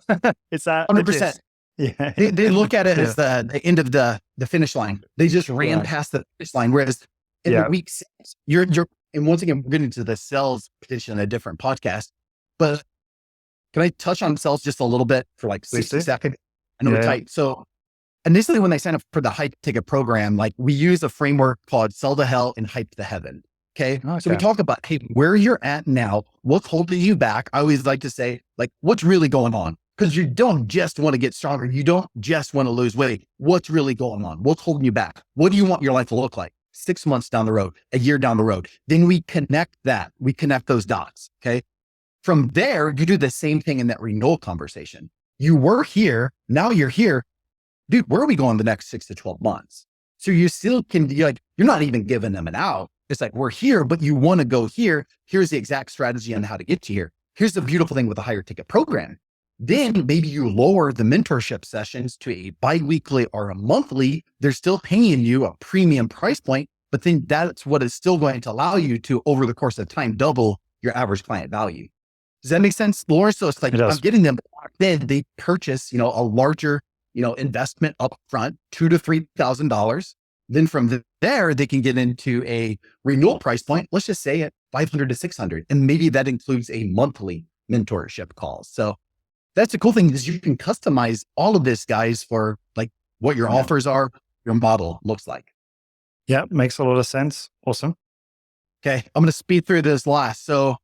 It's that 100%. Yeah. They look at it as the end of the finish line. They just ran past the finish line. Whereas in the week 6, you're, and once again, we're getting into the sales pitch in a different podcast, but can I touch on sales just a little bit for like 60 seconds? I know we're tight. So initially when they sign up for the high ticket program, like we use a framework called sell to hell and hype to heaven. Okay. So we talk about, hey, where you're at now, what's holding you back? I always like to say, like, what's really going on? Because you don't just want to get stronger. You don't just want to lose weight. What's really going on? What's holding you back? What do you want your life to look like 6 months down the road, a year down the road? Then we connect that. We connect those dots. Okay. From there, you do the same thing in that renewal conversation. You were here. Now you're here. Dude, where are we going the next 6 to 12 months? So you still you're not even giving them an out. It's like, we're here, but you want to go here. Here's the exact strategy on how to get to here. Here's the beautiful thing with a higher ticket program. Then maybe you lower the mentorship sessions to a biweekly or a monthly. They're still paying you a premium price point, but then that's what is still going to allow you to, over the course of time, double your average client value. Does that make sense, Laura? So it's like, I'm getting them then they purchase, a larger, investment up front, $2,000 to $3,000. Then from there, they can get into a renewal price point. Let's just say at $500 to $600. And maybe that includes a monthly mentorship call. So that's the cool thing is you can customize all of this, guys, for like what your offers are, your model looks like. Yeah, makes a lot of sense. Awesome. Okay. I'm going to speed through this last. So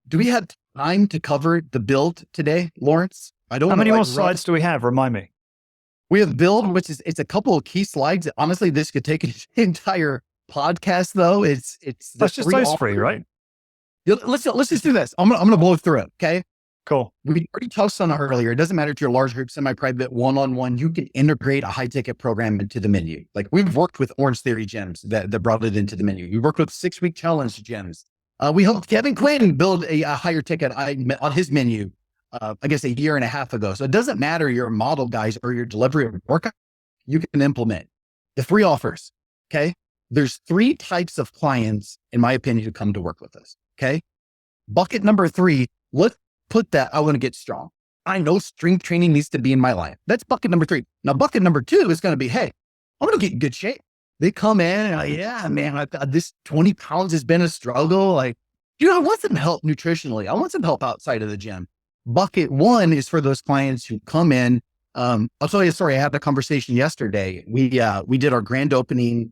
do we have time to cover the build today, Lawrence? How many more slides do we have? Remind me. We have build, which is, it's a couple of key slides. Honestly, this could take an entire podcast though. That's just those 3, right? Let's just do this. I'm going to blow through it. Okay. Cool. We already touched on it earlier. It doesn't matter if you're a large group, semi-private, one-on-one, you can integrate a high ticket program into the menu. Like we've worked with Orange Theory gyms that brought it into the menu. We worked with 6-week challenge gyms. We helped Kevin Quinn build a higher ticket on his menu, I guess a year and a half ago. So it doesn't matter your model, guys, or your delivery of workout, you can implement the 3 offers. Okay. There's 3 types of clients, in my opinion, who come to work with us. Okay. Bucket number 3, let's put that. I want to get strong. I know strength training needs to be in my life. That's bucket number 3. Now, bucket number 2 is going to be, hey, I'm going to get in good shape. They come in and like, yeah, man, this 20 pounds has been a struggle. Like, I want some help nutritionally. I want some help outside of the gym. Bucket 1 is for those clients who come in. I'll tell you a story. I had a conversation yesterday. We did our grand opening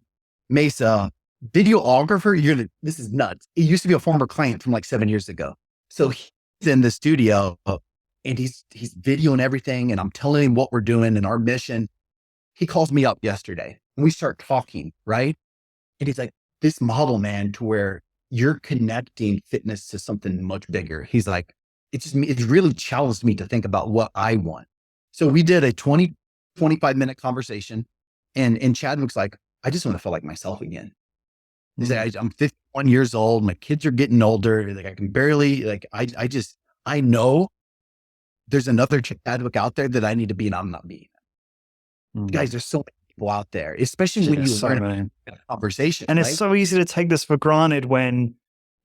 Mesa videographer. This is nuts. He used to be a former client from like 7 years ago. So he's in the studio and he's videoing everything. And I'm telling him what we're doing and our mission. He calls me up yesterday and we start talking, right? And he's like, this model, man, to where you're connecting fitness to something much bigger. He's like, it's really challenged me to think about what I want. So we did a 25-minute conversation, and Chadwick's like, I just want to feel like myself again. He's like, I'm 51 years old. My kids are getting older. Like I can barely, like, I know there's another Chadwick out there that I need to be, and I'm not being. Guys, there's so many people out there, especially when you learn a conversation. And it's so easy to take this for granted when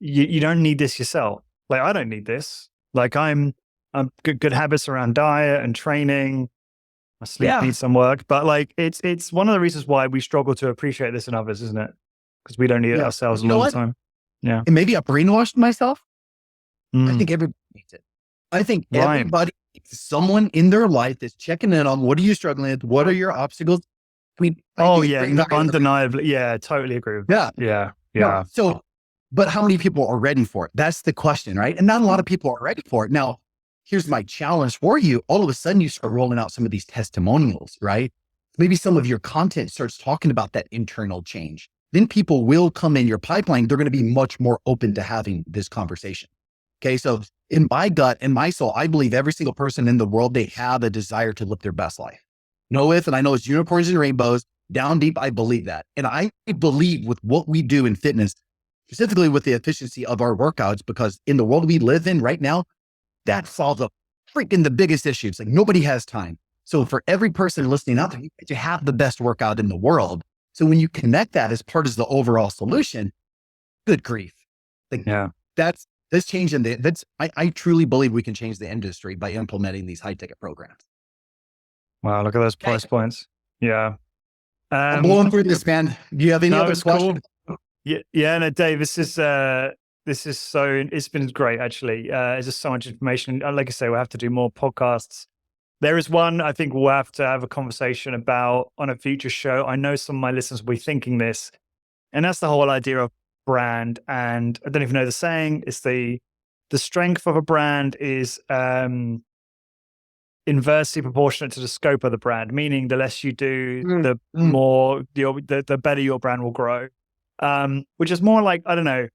you don't need this yourself. Like, I don't need this. Like I'm good habits around diet and training. My sleep needs some work, but like it's one of the reasons why we struggle to appreciate this in others, isn't it? Because we don't need it ourselves a lot of the time. Yeah. And maybe I brainwashed myself. I think everybody needs it. I think everybody needs someone in their life that's checking in on what are you struggling with? What are your obstacles? I mean, undeniably. Yeah, totally agree with that. Yeah. No, so, but how many people are ready for it? That's the question, right? And not a lot of people are ready for it. Now, here's my challenge for you. All of a sudden you start rolling out some of these testimonials, right? Maybe some of your content starts talking about that internal change. Then people will come in your pipeline. They're going to be much more open to having this conversation. Okay. So in my gut and my soul, I believe every single person in the world, they have a desire to live their best life. No if, and I know it's unicorns and rainbows. Down deep, I believe that. And I believe with what we do in fitness, specifically with the efficiency of our workouts, because in the world we live in right now, that solves the biggest issues. Like nobody has time. So for every person listening out there, you have the best workout in the world. So when you connect that as part of the overall solution, good grief. Like that's changing I truly believe we can change the industry by implementing these high ticket programs. Wow. Look at those price points. Yeah. I'm blowing through this, man. Do you have any other questions? Cool. Yeah. No, Dave, it's been great actually. It's just so much information. Like I say, we'll have to do more podcasts. There is one I think we'll have to have a conversation about on a future show. I know some of my listeners will be thinking this, and that's the whole idea of brand. And I don't even know the saying. It's the strength of a brand is inversely proportionate to the scope of the brand, meaning the less you do, the more the better your brand will grow. Which is more like, I don't know.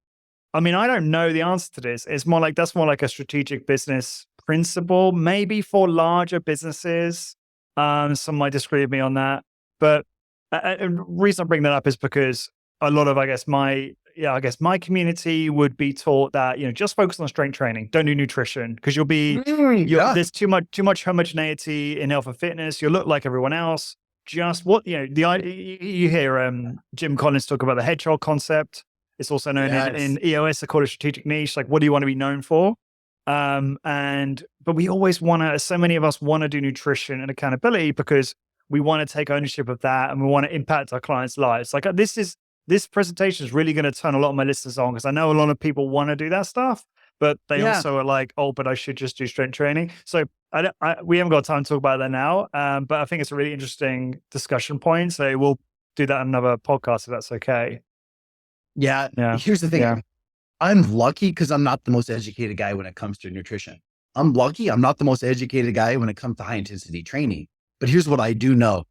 I mean, I don't know the answer to this. It's more like, that's more like a strategic business principle, maybe for larger businesses. Some might disagree with me on that, but the reason I bring that up is because a lot of, I guess my community would be taught that, just focus on strength training, don't do nutrition, because there's too much homogeneity in health and fitness. You'll look like everyone else. Just you hear Jim Collins talk about the hedgehog concept. It's also known in EOS, they call it strategic niche. Like, what do you want to be known for? But we always so many of us want to do nutrition and accountability because we want to take ownership of that and we want to impact our clients' lives. Like this presentation is really going to turn a lot of my listeners on because I know a lot of people want to do that stuff, but they also are like, oh, but I should just do strength training. So we haven't got time to talk about that now. But I think it's a really interesting discussion point. So we'll do that on another podcast if that's okay. Yeah. Here's the thing. Yeah. I'm lucky because I'm not the most educated guy when it comes to nutrition. I'm lucky I'm not the most educated guy when it comes to high intensity training. But here's what I do know.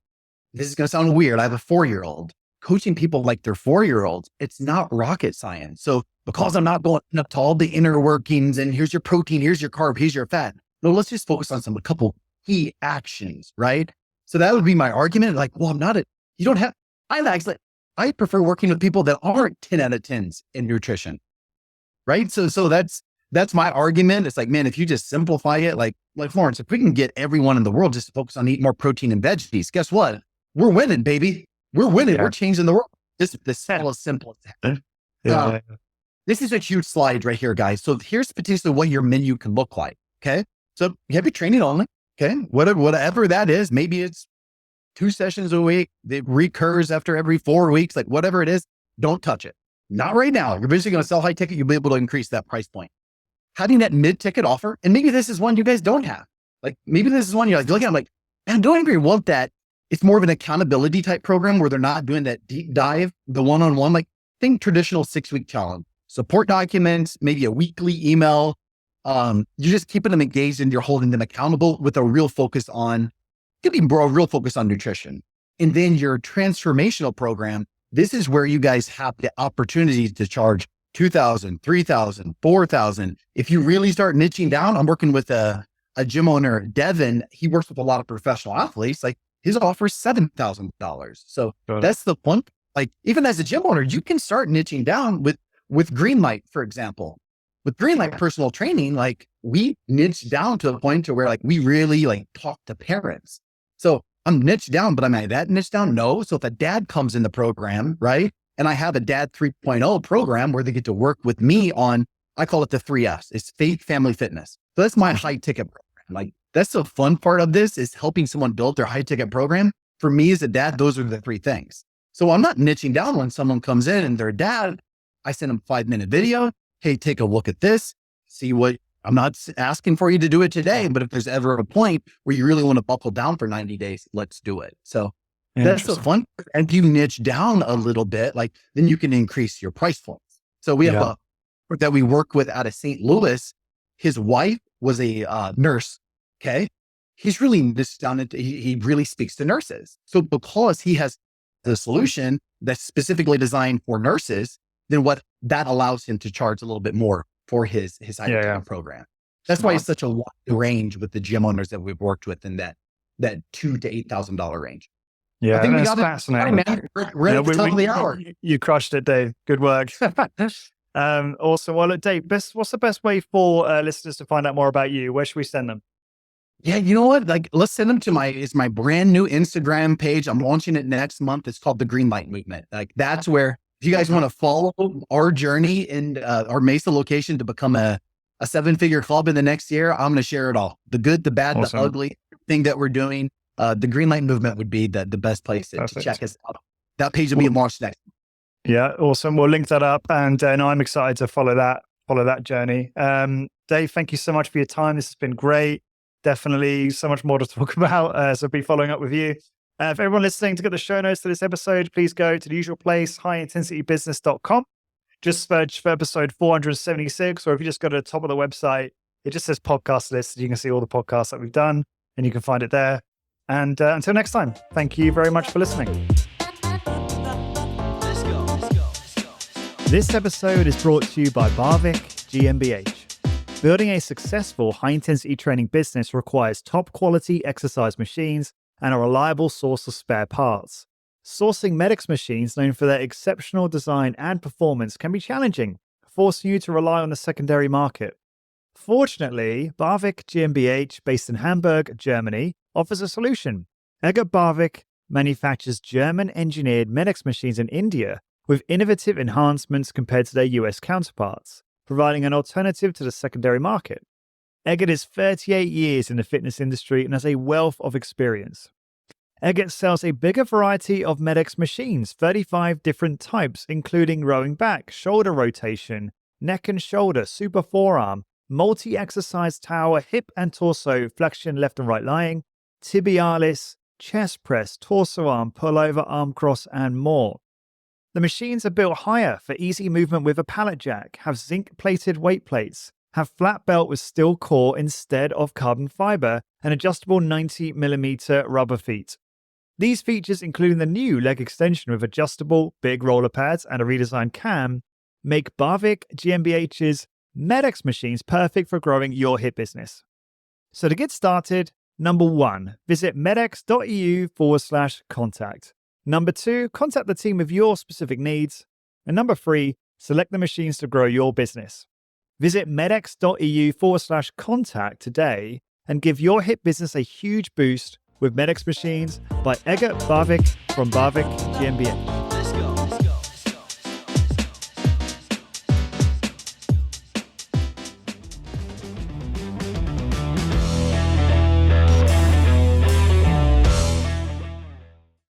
This is going to sound weird. I have a 4-year-old. Coaching people like they're 4-year-olds, it's not rocket science. So because I'm not going up to all the inner workings and here's your protein, here's your carb, here's your fat. No, let's just focus on a couple key actions, right? So that would be my argument. Like, well, I prefer working with people that aren't 10 out of 10s in nutrition. Right. So that's my argument. It's like, man, if you just simplify it, like Florence, if we can get everyone in the world just to focus on eating more protein and veggies, guess what? We're winning, baby. We're winning. Yeah. We're changing the world. This is as simple as that. This is a huge slide right here, guys. So here's potentially what your menu can look like. Okay. So you have your training only. Okay. Whatever that is, maybe it's 2 sessions a week. It recurs after every 4 weeks, like whatever it is, don't touch it. Not right now. You're basically going to sell high ticket. You'll be able to increase that price point. Having that mid-ticket offer, and maybe this is one you guys don't have. Like maybe this is one you're like looking at, like, man, don't even want that. It's more of an accountability type program where they're not doing that deep dive, the one-on-one, like think traditional 6-week challenge, support documents, maybe a weekly email. You're just keeping them engaged and you're holding them accountable with a real focus on, real focus on nutrition. And then your transformational program, this is where you guys have the opportunity to charge 2,000, 3,000, 4,000. If you really start niching down, I'm working with a gym owner, Devin. He works with a lot of professional athletes. Like his offer is $7,000. So that's the fun. Like even as a gym owner, you can start niching down with Greenlight, for example. With Greenlight personal training, like we niche down to a point to where like we really like talk to parents. So I'm niche down, but am I that niche down? No. So if a dad comes in the program, right? And I have a dad 3.0 program where they get to work with me on, I call it the 3Fs. It's faith, family, fitness. So that's my high ticket program. Like that's the fun part of this is helping someone build their high ticket program. For me as a dad, those are the three things. So I'm not niching down when someone comes in and they're a dad. I send them a 5-minute video. Hey, take a look at this. See what, I'm not asking for you to do it today, but if there's ever a point where you really want to buckle down for 90 days, let's do it. So that's the fun. And you niche down a little bit, like then you can increase your price points. So we have a that we work with out of St. Louis. His wife was a nurse. Okay. He's really niched down into, he really speaks to nurses. So because he has the solution that's specifically designed for nurses, then what that allows him to charge a little bit more for his program. That's why it's such a wide range with the gym owners that we've worked with in that $2,000 to $8,000 range. Yeah, I think that's fascinating. We're at the top of the hour. You crushed it, Dave. Good work. Awesome. Well, look, Dave, what's the best way for listeners to find out more about you? Where should we send them? Yeah, you know what? Like, let's send them to my brand new Instagram page. I'm launching it next month. It's called the Greenlight Movement. Like, that's where if you guys want to follow our journey in our Mesa location to become a 7-figure club in the next year, I'm going to share it all. The good, the bad, the ugly thing that we're doing. The Greenlight Movement would be the best place to check us out. That page will be launched next. Yeah, awesome. We'll link that up, and I'm excited to follow that journey. Dave, thank you so much for your time. This has been great. Definitely so much more to talk about. So I'll be following up with you. For everyone listening, to get the show notes to this episode, please go to the usual place, highintensitybusiness.com. Just search for episode 476, or if you just go to the top of the website, it just says podcast list. You can see all the podcasts that we've done, and you can find it there. And until next time, thank you very much for listening. This episode is brought to you by Barvik GmbH. Building a successful high-intensity training business requires top-quality exercise machines and a reliable source of spare parts. Sourcing Medix machines known for their exceptional design and performance can be challenging, forcing you to rely on the secondary market. Fortunately, Barvik GmbH, based in Hamburg, Germany, offers a solution. Egger Barvik manufactures German-engineered Medix machines in India with innovative enhancements compared to their US counterparts, providing an alternative to the secondary market. Eggert is 38 years in the fitness industry and has a wealth of experience. Eggert sells a bigger variety of Medix machines, 35 different types, including rowing back, shoulder rotation, neck and shoulder, super forearm, multi-exercise tower, hip and torso, flexion left and right lying, tibialis, chest press, torso arm, pullover, arm cross, and more. The machines are built higher for easy movement with a pallet jack, have zinc-plated weight plates, have flat belt with steel core instead of carbon fiber, and adjustable 90mm rubber feet. These features, including the new leg extension with adjustable big roller pads and a redesigned cam, make Barvik GmbH's Medix machines perfect for growing your hip business. So to get started, number 1, visit medx.eu/contact. Number 2, contact the team with your specific needs. And number 3, select the machines to grow your business. Visit medx.eu/contact today and give your hip business a huge boost with Medix machines by Eggert Barvik from Barvik GmbH.